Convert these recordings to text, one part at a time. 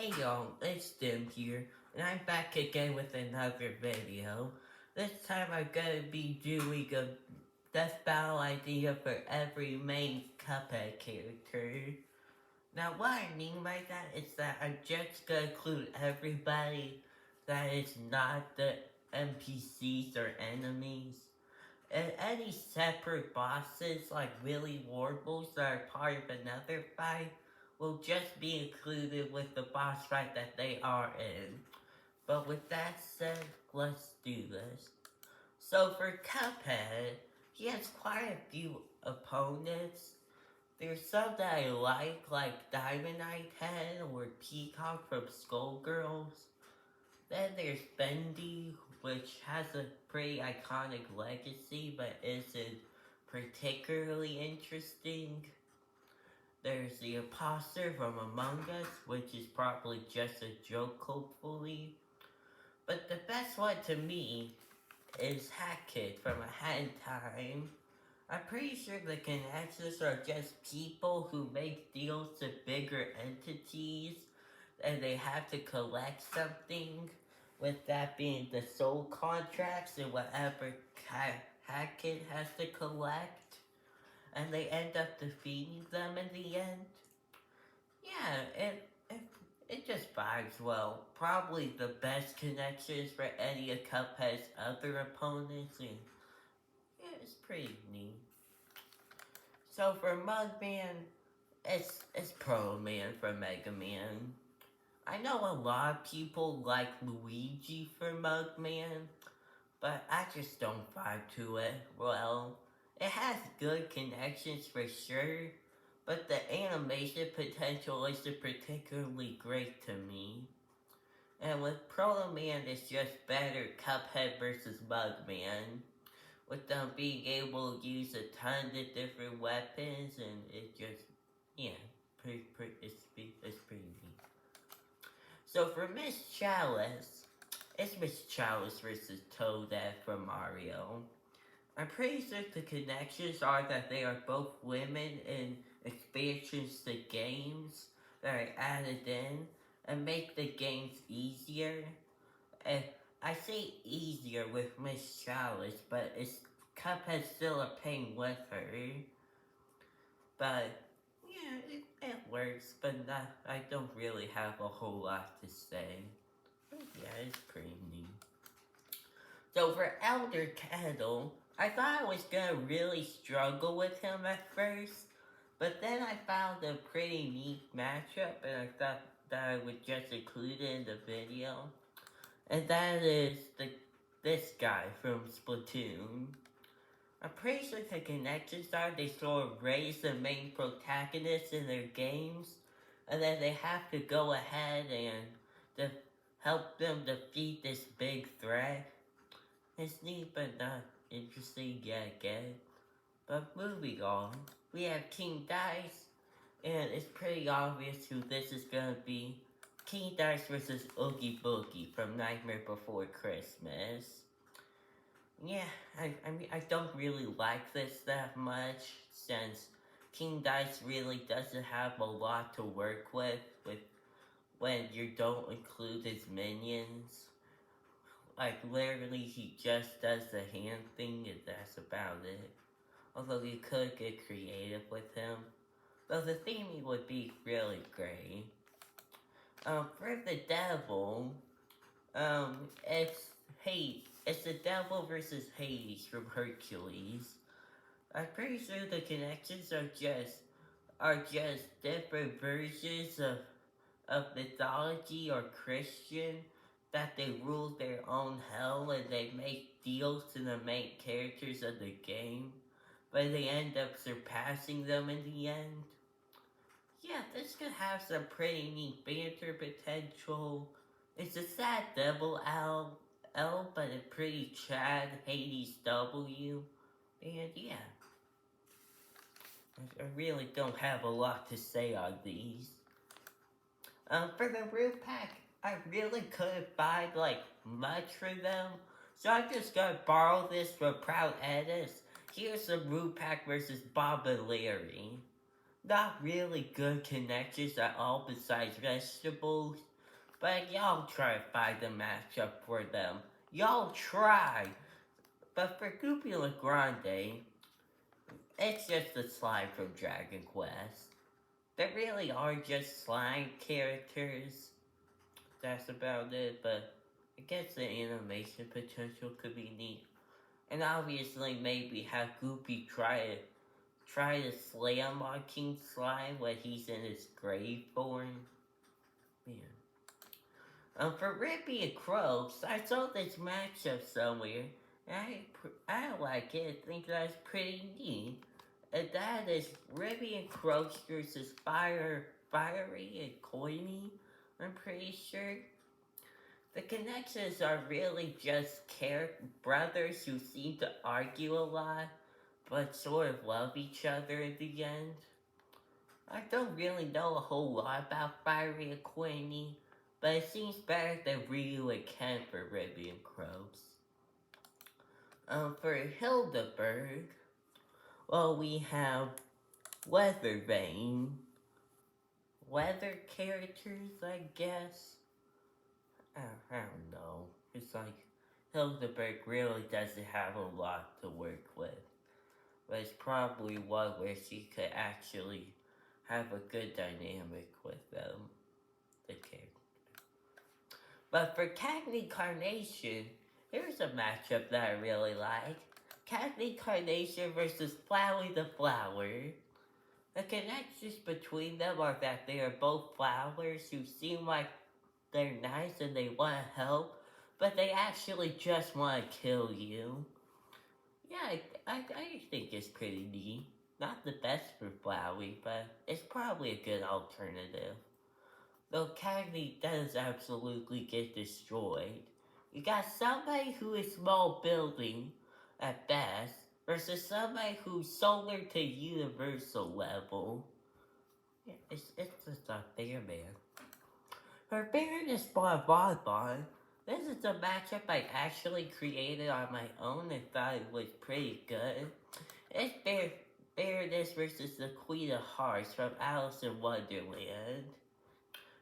Hey y'all, it's Dim here, and I'm back again with another video. This time I'm gonna be doing a death battle idea for every main Cuphead character. Now what I mean by that is that I'm just gonna include everybody that is not the NPCs or enemies. And any separate bosses like Willy Warbles that are part of another fight will just be included with the boss fight that they are in. But with that said, let's do this. So for Cuphead, he has quite a few opponents. There's some that I like Diamond Eye Head or Peacock from Skullgirls. Then there's Bendy, which has a pretty iconic legacy but isn't particularly interesting. There's the Imposter from Among Us, which is probably just a joke, hopefully. But the best one to me is Hackett from A Hat in Time. I'm pretty sure the connections are just people who make deals to bigger entities and they have to collect something, with that being the soul contracts and whatever Hackett has to collect, and they end up defeating them in the end. Yeah, it just vibes well. Probably the best connections for any of Cuphead's other opponents, and yeah, it's pretty neat. So for Mugman, it's Pro Man from Mega Man. I know a lot of people like Luigi for Mugman, but I just don't vibe to it. Well, it has good connections for sure, but the animation potential isn't particularly great to me. And with Proto Man, it's just better Cuphead versus Mugman, with them being able to use a ton of different weapons, and it just, yeah, it's pretty neat. So for Miss Chalice, it's Miss Chalice versus Toadette from Mario. I'm pretty sure the connections are that they are both women in expansions to games that are added in and make the games easier. And I say easier with Miss Chalice, but it's Cuphead's still a pain with her. But yeah, it works, but I don't really have a whole lot to say. But yeah, it's pretty neat. So for Elder Kettle, I thought I was gonna really struggle with him at first, but then I found a pretty neat matchup, and I thought that I would just include it in the video. And that is this guy from Splatoon. I'm pretty sure the connections are they sort of raise the main protagonists in their games, and then they have to go ahead and help them defeat this big threat. It's neat but not interesting yet again. But moving on, we have King Dice, and it's pretty obvious who this is gonna be. King Dice versus Oogie Boogie from Nightmare Before Christmas. Yeah, I don't really like this that much, since King Dice really doesn't have a lot to work with when you don't include his minions. Like, literally, he just does the hand thing, and that's about it. Although you could get creative with him. Though the theming would be really great. For the devil, it's the devil versus Hades from Hercules. I'm pretty sure the connections are just different versions of mythology or Christian, that they rule their own hell and they make deals to the main characters of the game, but they end up surpassing them in the end. Yeah, this could have some pretty neat banter potential. It's a sad double L, but a pretty Chad Hades W. And yeah, I really don't have a lot to say on these. For the root pack, I really couldn't find much for them, so I'm just gonna borrow this from Proud Edis. Here's some root pack versus Bob and Larry. Not really good connections at all besides vegetables, But y'all try to find a matchup for them. Y'all try. But for Goopy Grande, it's just a slime from Dragon Quest. There really are just slime characters. That's about it, but I guess the animation potential could be neat. And obviously maybe have Goopy try to slam on King Slime when he's in his grave form. Man. For Rippy and Croaks, I saw this matchup somewhere. I like it. I think that's pretty neat. And that is Rippy and Croaks versus Fiery and Coiny. I'm pretty sure. The connections are really just brothers who seem to argue a lot, but sort of love each other in the end. I don't really know a whole lot about Fiery and Coiny, but it seems better than Ryu and Ken for Rippy and Croaks. For Hildeberg, well, we have Weather Vane. Weather characters, I guess. I don't know. It's like Hildeberg really doesn't have a lot to work with. But it's probably one where she could actually have a good dynamic with them. The character. But for Cagney Carnation, here's a matchup that I really like. Cagney Carnation versus Flowey the Flower. The connections between them are that they are both flowers who seem like they're nice and they want to help, but they actually just want to kill you. Yeah, I think it's pretty neat. Not the best for Flowey, but it's probably a good alternative. Though Cagney does absolutely get destroyed. You got somebody who is small building at best versus somebody who's solar to universal level. Yeah, it's just not fair, man. For Baroness Bonbon, this is a matchup I actually created on my own and thought it was pretty good. It's Baroness versus the Queen of Hearts from Alice in Wonderland.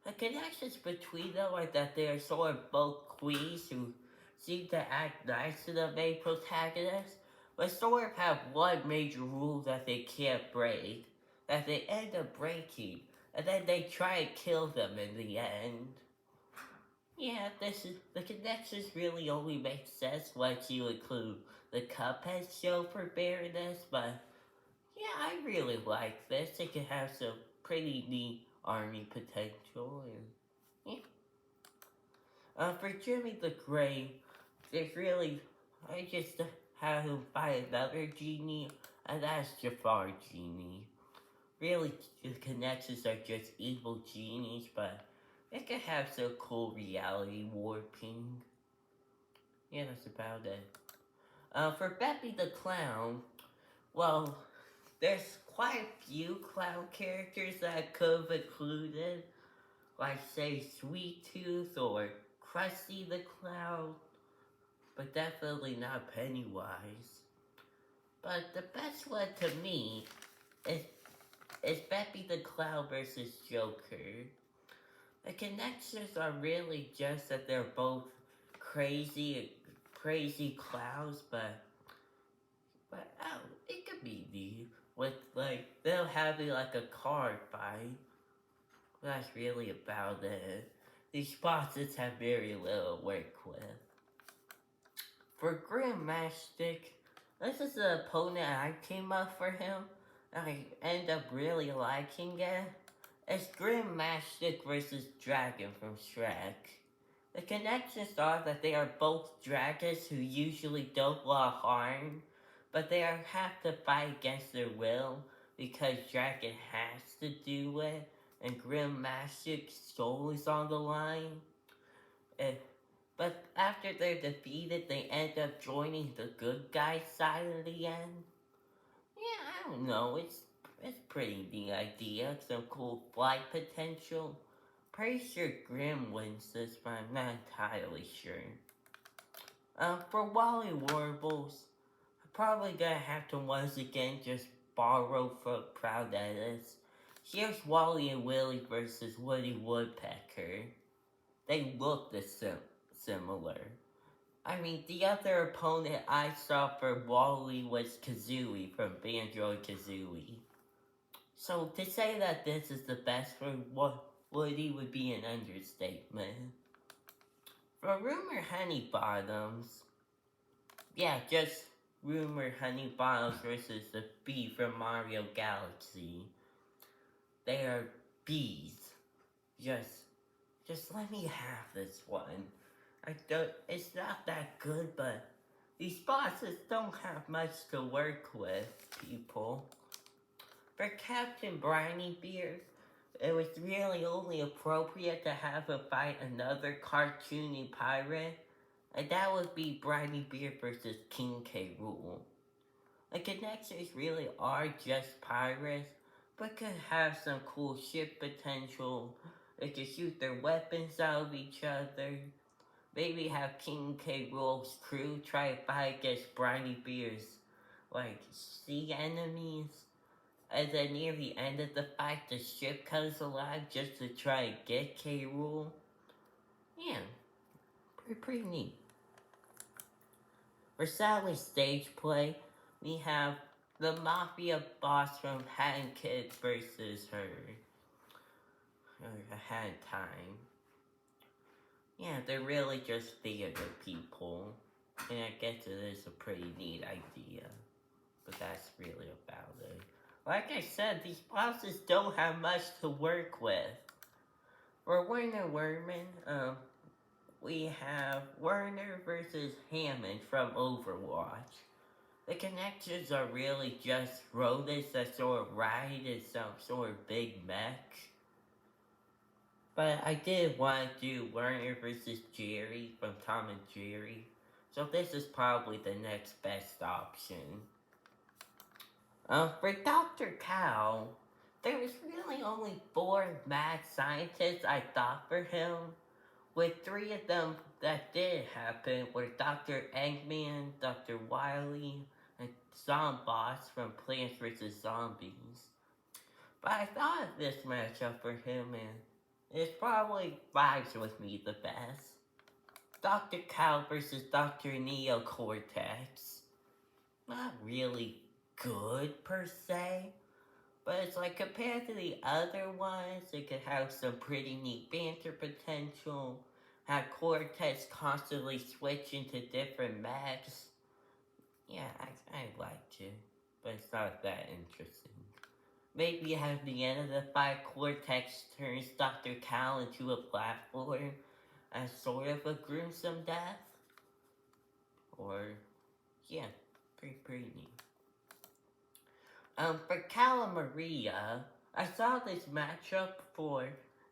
The connections between them are that they are sort of both queens who seem to act nice to the main protagonist, but sort of have one major rule that they can't break, that they end up breaking, and then they try and kill them in the end. Yeah, the connections really only make sense once you include the Cuphead show for Baroness, but yeah, I really like this. It can have some pretty neat army potential, and yeah. For Jimmy the Gray, there's really I just have him fight another genie, and that's Jafar Genie. Really, the connections are just evil genies, but it can have some cool reality warping. Yeah, that's about it. For Beppy the Clown, well, there's quite a few clown characters that I could have included, like say Sweet Tooth or Krusty the Clown, but definitely not Pennywise. But the best one to me is Beppy the Clown versus Joker. The connections are really just that they're both crazy clowns, but oh, it could be neat with like they'll have like a card fight. That's really about it. These bosses have very little work with. For Grim Mastic, this is the opponent I came up for him. I end up really liking it. It's Grim Mastic versus Dragon from Shrek. The connections are that they are both dragons who usually don't want harm, but they have to fight against their will because Dragon has to do it, and Grim Mastic's soul is on the line. But after they're defeated, they end up joining the good guy side in the end. Yeah, I don't know. It's pretty neat idea. Some cool flight potential. Pretty sure Grim wins this, but I'm not entirely sure. For Wally Warbles, I'm probably gonna have to once again just borrow from Proud Edits. Here's Wally and Willie versus Woody Woodpecker. they look similar. I mean, the other opponent I saw for Wally was Kazooie from Banjo-Kazooie. So to say that this is the best for Woody would be an understatement. For Rumor Honey Bottoms, yeah, just Rumor Honey Bottoms versus the bee from Mario Galaxy. They are bees. Just let me have this one. It's not that good, but these bosses don't have much to work with, people. For Captain Briny Beard, it was really only appropriate to have him fight another cartoony pirate, and that would be Briny Beard versus King K. Rool. The connectors really are just pirates, but could have some cool ship potential. They could shoot their weapons out of each other. Maybe have King K. Rool's crew try to fight against Briny Beard's, sea enemies. And then near the end of the fight, the ship comes alive just to try to get K. Rool. Yeah, pretty neat. For Sally's stage play, we have the Mafia boss from Hand Kid versus her Hand Time. Yeah, they're really just theater people. And I guess it is a pretty neat idea. But that's really about it. Like I said, these bosses don't have much to work with. For Werner Werman, we have Werner versus Hammond from Overwatch. The connections are really just rodents that sort of ride in some sort of big mech. But I did want to do Werner versus Jerry from Tom and Jerry. So this is probably the next best option. For Dr. Cow, there was really only 4 mad scientists I thought for him, with 3 of them that did happen were Dr. Eggman, Dr. Wily, and Zomboss from Plants vs. Zombies. But I thought of this matchup for him and it probably vibes with me the best. Dr. Cow versus Dr. Neocortex. Not really good per se, but it's like compared to the other ones, it could have some pretty neat banter potential. Have Cortex constantly switch into different mechs. Yeah, I liked it, but it's not that interesting. Maybe at the end of the fight, Cortex turns Dr. Cal into a platform as sort of a gruesome death. Or, yeah, pretty neat. For Calamaria, I saw this matchup for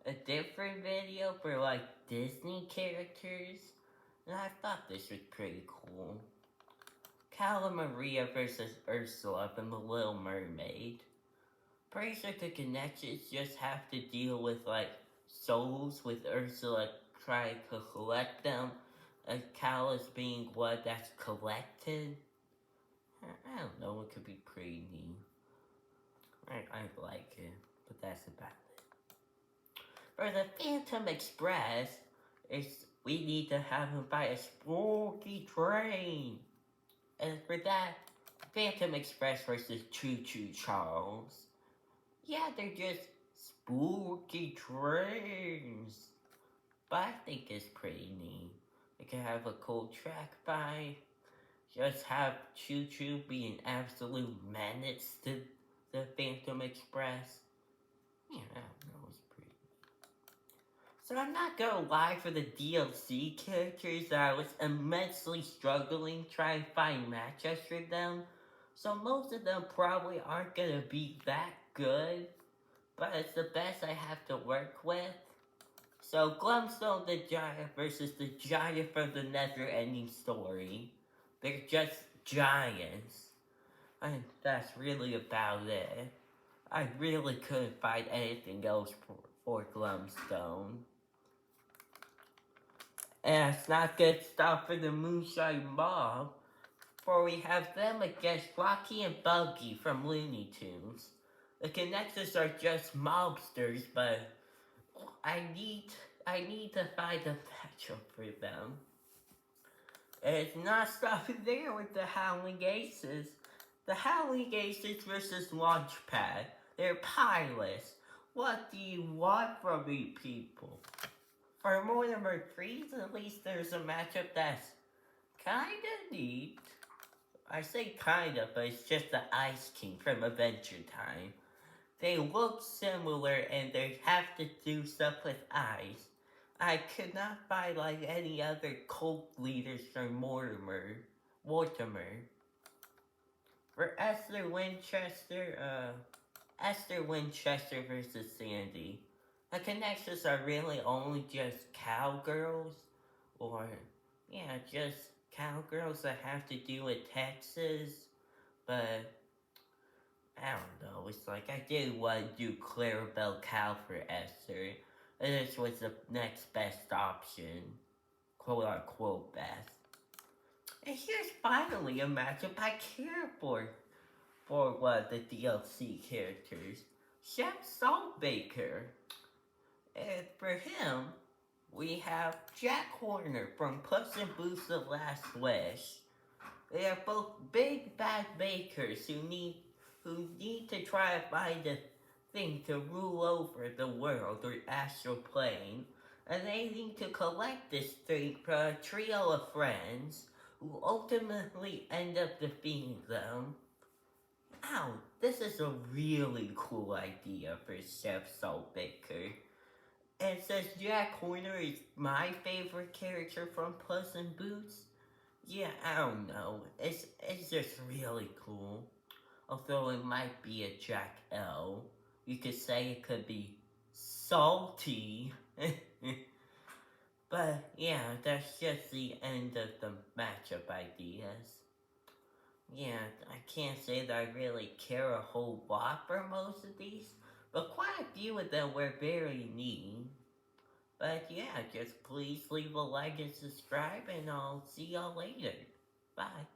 a different video for Disney characters, and I thought this was pretty cool. Calamaria versus Ursula from The Little Mermaid. Pretty sure the connections just have to deal with souls, with Ursula trying to collect them, and Cal is being what that's collected. I don't know, it could be pretty neat. I like it, but that's about it. For the Phantom Express, we need to have him fight a spooky train. And for that, Phantom Express versus Choo Choo Charles. Yeah, they're just spooky trains. But I think it's pretty neat. They can have a cool track fight. Just have Choo Choo be an absolute menace to the Phantom Express. Yeah, I don't know, it's pretty. So I'm not gonna lie, for the DLC characters, I was immensely struggling trying to find matchups for them. So most of them probably aren't gonna be that good, but it's the best I have to work with. So Glumstone the Giant versus the Giant from the Never Ending Story. They're just giants. And that's really about it. I really couldn't find anything else for Glumstone. And it's not good stuff for the Moonshine Mob, for we have them against Rocky and Buggy from Looney Tunes. The connectors are just mobsters, but I need I need to find a matchup for them. It's not stopping there with the Howling Aces. The Howling Aces versus Launchpad. They're pilots. What do you want from me, people? For Mortimer Freeze, at least there's a matchup that's kinda neat. I say kinda, but it's just the Ice King from Adventure Time. They look similar and they have to do stuff with ice. I could not find like any other cult leaders from Mortimer. For Esther Winchester versus Sandy. The connections are really only just cowgirls, or yeah, just cowgirls that have to do with Texas, but I don't know. It's like I didn't want to do Clarabelle Cow for Esther. This was the next best option, quote unquote best. And here's finally a matchup I care for one of the DLC characters, Chef Saltbaker. And for him, we have Jack Horner from Puss in Boots: The Last Wish. They are both big bad bakers who need to try to find a thing to rule over the world or astral plane, and they need to collect this thing for a trio of friends who ultimately end up defeating them. Ow, this is a really cool idea for Chef Saltbaker. And since Jack Horner is my favorite character from Puss in Boots, yeah, I don't know. It's just really cool. Although it might be a Jack L. You could say it could be salty. But yeah, that's just the end of the matchup ideas. Yeah, I can't say that I really care a whole lot for most of these, but quite a few of them were very neat. But yeah, just please leave a like and subscribe, and I'll see y'all later. Bye.